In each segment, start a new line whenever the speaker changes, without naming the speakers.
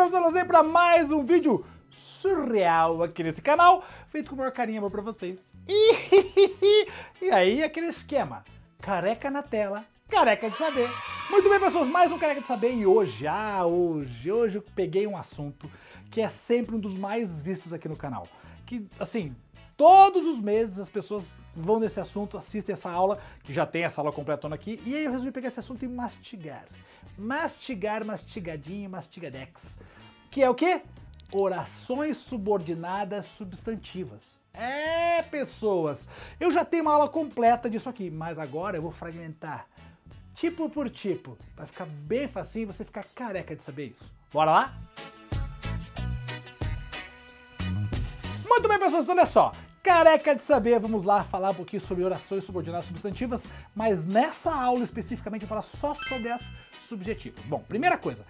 professor Lanzei para mais um vídeo surreal aqui nesse canal, feito com o maior carinho e amor para vocês. E aí, aquele esquema, careca na tela, careca de saber. Muito bem, pessoas, mais um Careca de Saber e hoje eu peguei um assunto que é sempre um dos mais vistos aqui no canal. Que, assim, todos os meses as pessoas vão nesse assunto, assistem essa aula, que já tem essa aula completona aqui, e aí eu resolvi pegar esse assunto e mastigar. Mastigar, mastigadinho, mastigadex. Que é o quê? Orações subordinadas substantivas. É, pessoas, eu já tenho uma aula completa disso aqui, mas agora eu vou fragmentar tipo por tipo, vai ficar bem facinho você ficar careca de saber isso. Bora lá? Muito bem, pessoas, então olha só, careca de saber, vamos lá falar um pouquinho sobre orações subordinadas substantivas, mas nessa aula especificamente eu vou falar só sobre as subjetivas. Bom, primeira coisa,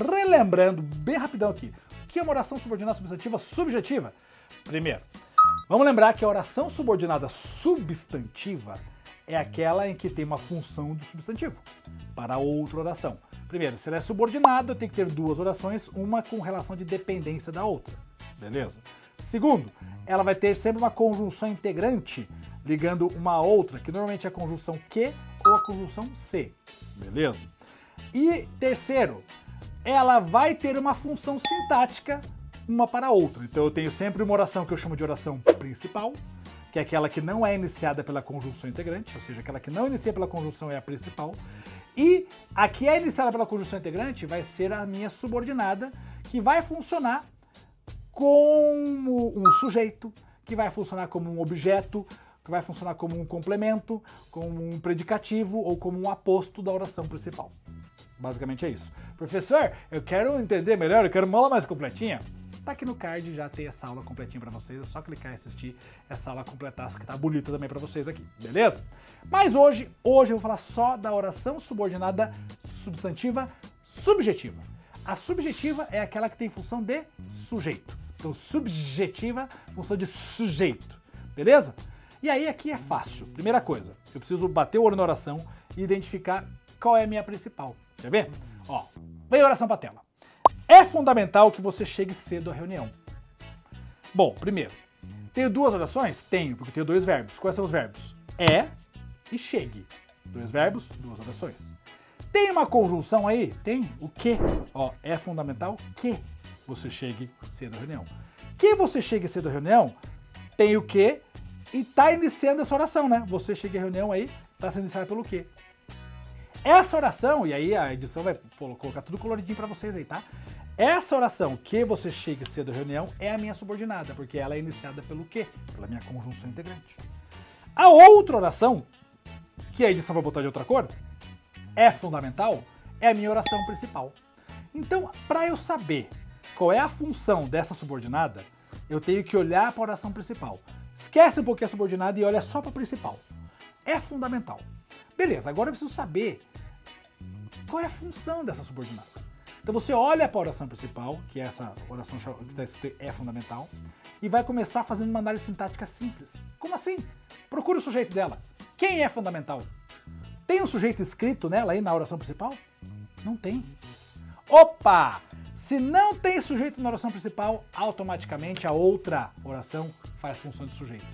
relembrando bem rapidão aqui, o que é uma oração subordinada substantiva subjetiva? Primeiro, vamos lembrar que a oração subordinada substantiva é aquela em que tem uma função do substantivo para outra oração. Primeiro, se ela é subordinada, eu tenho que ter duas orações, uma com relação de dependência da outra, beleza? Segundo, ela vai ter sempre uma conjunção integrante ligando uma a outra, que normalmente é a conjunção que ou a conjunção se, beleza? E terceiro, ela vai ter uma função sintática uma para a outra. Então eu tenho sempre uma oração que eu chamo de oração principal, que é aquela que não é iniciada pela conjunção integrante, ou seja, aquela que não inicia pela conjunção é a principal. E a que é iniciada pela conjunção integrante vai ser a minha subordinada, que vai funcionar como um sujeito, que vai funcionar como um objeto, que vai funcionar como um complemento, como um predicativo ou como um aposto da oração principal. Basicamente é isso. Professor, eu quero entender melhor, eu quero uma aula mais completinha. Tá aqui no card, já tem essa aula completinha pra vocês, é só clicar e assistir essa aula completaça que tá bonita também pra vocês aqui, beleza? Mas hoje eu vou falar só da oração subordinada substantiva subjetiva. A subjetiva é aquela que tem função de sujeito. Então, subjetiva, função de sujeito, beleza? E aí aqui é fácil. Primeira coisa, eu preciso bater o olho na oração e identificar qual é a minha principal. Quer ver? Ó, vem a oração pra tela. É fundamental que você chegue cedo à reunião. Bom, primeiro, tenho duas orações? Tenho, porque tenho dois verbos. Quais são os verbos? É e chegue. Dois verbos, duas orações. Tem uma conjunção aí? Tem. O que? Ó, é fundamental que você chegue cedo à reunião. Que você chegue cedo à reunião, tem o que e tá iniciando essa oração, né? Você chega à reunião aí, tá sendo iniciada pelo que. Essa oração, e aí a edição vai colocar tudo coloridinho pra vocês aí, tá? Essa oração, que você chegue cedo à reunião, é a minha subordinada, porque ela é iniciada pelo que? Pela minha conjunção integrante. A outra oração, que a edição vai botar de outra cor, é fundamental, é a minha oração principal. Então, para eu saber qual é a função dessa subordinada, eu tenho que olhar para a oração principal. Esquece um pouquinho a subordinada e olha só para a principal. É fundamental. Beleza, agora eu preciso saber qual é a função dessa subordinada. Então você olha para a oração principal, que é essa oração que é fundamental, e vai começar fazendo uma análise sintática simples. Como assim? Procura o sujeito dela. Quem é fundamental? Tem um sujeito escrito nela aí na oração principal? Não tem. Opa! Se não tem sujeito na oração principal, automaticamente a outra oração faz função de sujeito.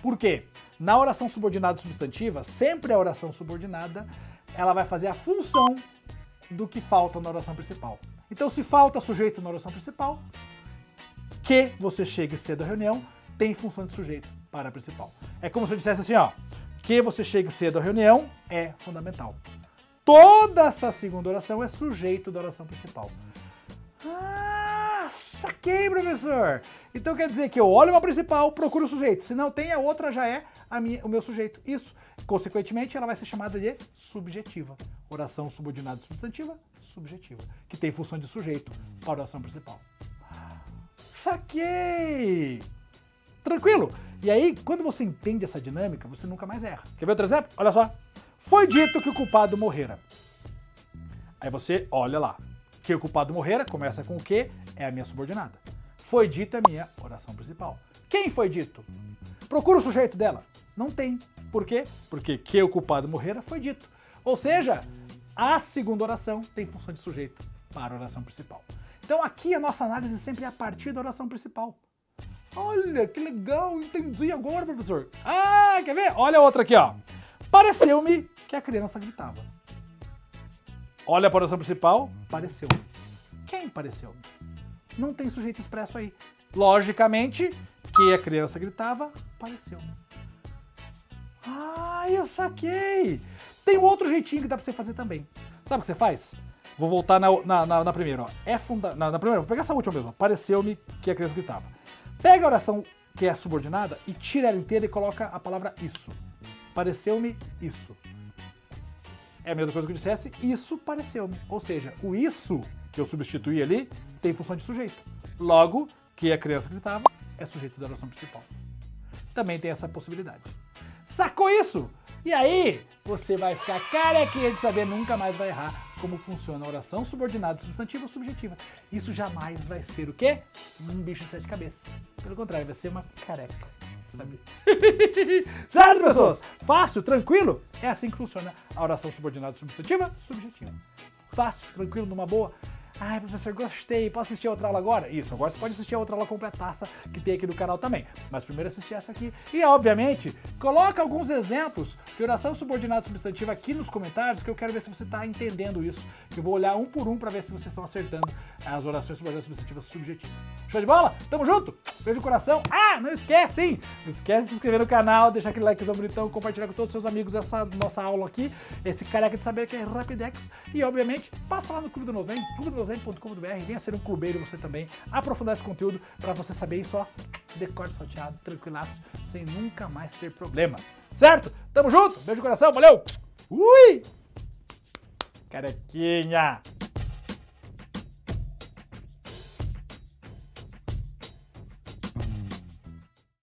Por quê? Na oração subordinada substantiva, sempre a oração subordinada, ela vai fazer a função do que falta na oração principal. Então, se falta sujeito na oração principal, que você chegue cedo à reunião, tem função de sujeito para a principal. É como se eu dissesse assim, ó, que você chegue cedo à reunião é fundamental. Toda essa segunda oração é sujeito da oração principal. Ah, saquei, professor! Então quer dizer que eu olho uma principal, procuro o sujeito. Se não tem, a outra já é o meu sujeito. Isso, consequentemente, ela vai ser chamada de subjetiva. Oração subordinada substantiva, subjetiva. Que tem função de sujeito para a oração principal. Saquei! Tranquilo? E aí, quando você entende essa dinâmica, você nunca mais erra. Quer ver outro exemplo? Olha só. Foi dito que o culpado morrera. Aí você olha lá. Que o culpado morrera, começa com o que? É a minha subordinada. Foi dito é a minha oração principal. Quem foi dito? Procura o sujeito dela. Não tem. Por quê? Porque que o culpado morrera foi dito. Ou seja, a segunda oração tem função de sujeito para a oração principal. Então aqui a nossa análise sempre é a partir da oração principal. Olha, que legal, entendi agora, professor. Ah, quer ver? Olha outra aqui, ó. Pareceu-me que a criança gritava. Olha para a oração principal, pareceu-me. Quem pareceu-me? Não tem sujeito expresso aí. Logicamente, que a criança gritava, pareceu-me. Ah, eu saquei! Tem um outro jeitinho que dá pra você fazer também. Sabe o que você faz? Vou voltar na primeira, ó. Na primeira, vou pegar essa última mesmo. Pareceu-me que a criança gritava. Pega a oração que é subordinada e tira ela inteira e coloca a palavra isso. Pareceu-me isso. É a mesma coisa que eu dissesse, isso pareceu-me. Ou seja, o isso que eu substituí ali tem função de sujeito. Logo, que a criança gritava é sujeito da oração principal. Também tem essa possibilidade. Sacou isso? E aí, você vai ficar carequinha de saber, nunca mais vai errar como funciona a oração subordinada, substantiva ou subjetiva. Isso jamais vai ser o quê? Um bicho de 7 cabeças. Pelo contrário, vai ser uma careca. Sabe? Certo, pessoas? Fácil, tranquilo? É assim que funciona a oração subordinada, substantiva, subjetiva. Fácil, tranquilo, numa boa. Ai, professor, gostei. Posso assistir a outra aula agora? Isso, agora você pode assistir a outra aula completaça que tem aqui no canal também. Mas primeiro assistir essa aqui. E, obviamente, coloca alguns exemplos de oração subordinada substantiva aqui nos comentários, que eu quero ver se você está entendendo isso. Que eu vou olhar um por um para ver se vocês estão acertando as orações subordinadas substantivas subjetivas. Show de bola? Tamo junto? Beijo no coração. Ah, não esquece, hein? Não esquece de se inscrever no canal, deixar aquele likezão bonitão, compartilhar com todos os seus amigos essa nossa aula aqui, esse careca de saber que é Rapidex. E, obviamente, passa lá no Clube do Nosem, clubedonosem.com.br, venha ser um clubeiro você também, aprofundar esse conteúdo para você saber isso, ó, decorde salteado, tranquilaço, sem nunca mais ter problemas. Certo? Tamo junto, beijo no coração, valeu! Ui! Carequinha!